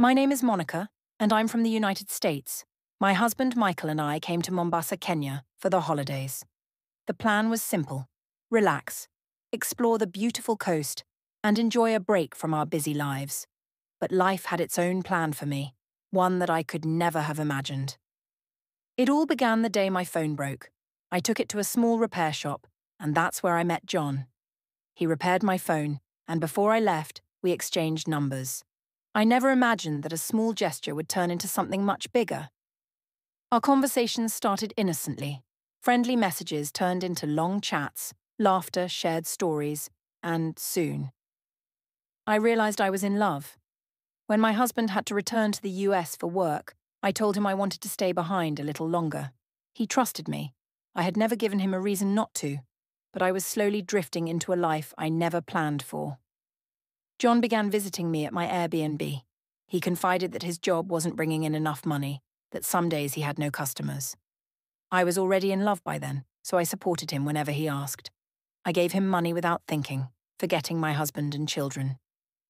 My name is Monica, and I'm from the United States. My husband Michael and I came to Mombasa, Kenya, for the holidays. The plan was simple: relax, explore the beautiful coast, and enjoy a break from our busy lives. But life had its own plan for me, one that I could never have imagined. It all began the day my phone broke. I took it to a small repair shop, and that's where I met John. He repaired my phone, and before I left, we exchanged numbers. I never imagined that a small gesture would turn into something much bigger. Our conversations started innocently. Friendly messages turned into long chats, laughter, shared stories, and soon, I realized I was in love. When my husband had to return to the US for work, I told him I wanted to stay behind a little longer. He trusted me. I had never given him a reason not to, but I was slowly drifting into a life I never planned for. John began visiting me at my Airbnb. He confided that his job wasn't bringing in enough money, that some days he had no customers. I was already in love by then, so I supported him whenever he asked. I gave him money without thinking, forgetting my husband and children.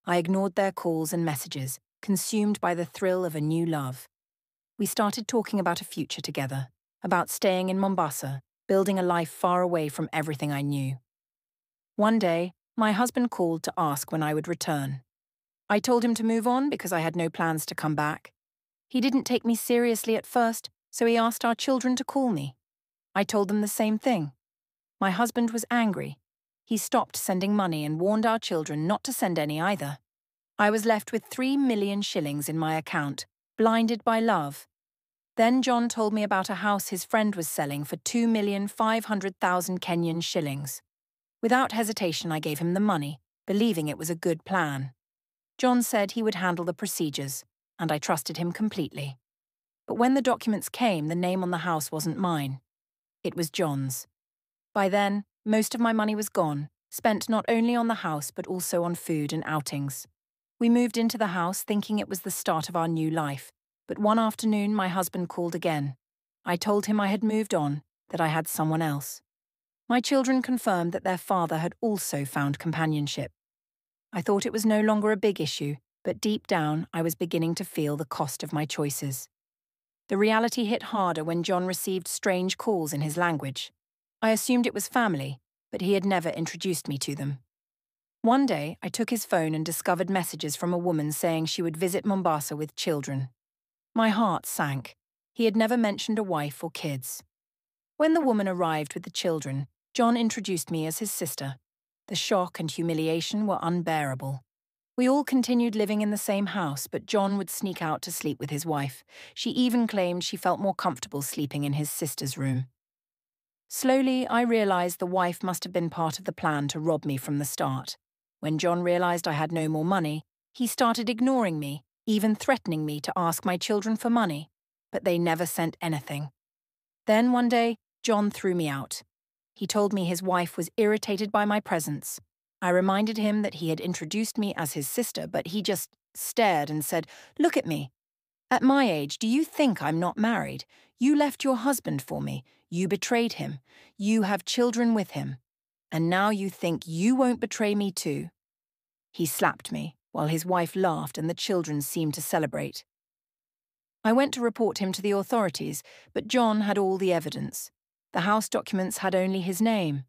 I ignored their calls and messages, consumed by the thrill of a new love. We started talking about a future together, about staying in Mombasa, building a life far away from everything I knew. One day, my husband called to ask when I would return. I told him to move on because I had no plans to come back. He didn't take me seriously at first, so he asked our children to call me. I told them the same thing. My husband was angry. He stopped sending money and warned our children not to send any either. I was left with 3 million shillings in my account, blinded by love. Then John told me about a house his friend was selling for 2,500,000 Kenyan shillings. Without hesitation, I gave him the money, believing it was a good plan. John said he would handle the procedures, and I trusted him completely. But when the documents came, the name on the house wasn't mine. It was John's. By then, most of my money was gone, spent not only on the house but also on food and outings. We moved into the house thinking it was the start of our new life, but one afternoon my husband called again. I told him I had moved on, that I had someone else. My children confirmed that their father had also found companionship. I thought it was no longer a big issue, but deep down I was beginning to feel the cost of my choices. The reality hit harder when John received strange calls in his language. I assumed it was family, but he had never introduced me to them. One day, I took his phone and discovered messages from a woman saying she would visit Mombasa with children. My heart sank. He had never mentioned a wife or kids. When the woman arrived with the children, John introduced me as his sister. The shock and humiliation were unbearable. We all continued living in the same house, but John would sneak out to sleep with his wife. She even claimed she felt more comfortable sleeping in his sister's room. Slowly, I realized the wife must have been part of the plan to rob me from the start. When John realized I had no more money, he started ignoring me, even threatening me to ask my children for money, but they never sent anything. Then one day, John threw me out. He told me his wife was irritated by my presence. I reminded him that he had introduced me as his sister, but he just stared and said, "Look at me. At my age, do you think I'm not married? You left your husband for me. You betrayed him. You have children with him. And now you think you won't betray me too?" He slapped me, while his wife laughed and the children seemed to celebrate. I went to report him to the authorities, but John had all the evidence. The house documents had only his name,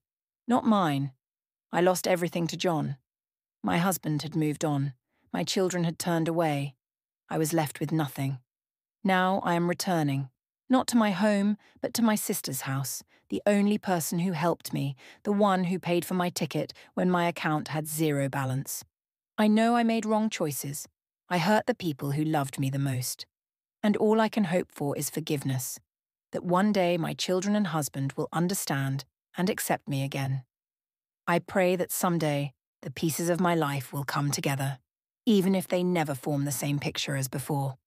not mine. I lost everything to John. My husband had moved on. My children had turned away. I was left with nothing. Now I am returning, not to my home, but to my sister's house, the only person who helped me, the one who paid for my ticket when my account had zero balance. I know I made wrong choices. I hurt the people who loved me the most. And all I can hope for is forgiveness, that one day my children and husband will understand and accept me again. I pray that someday the pieces of my life will come together, even if they never form the same picture as before.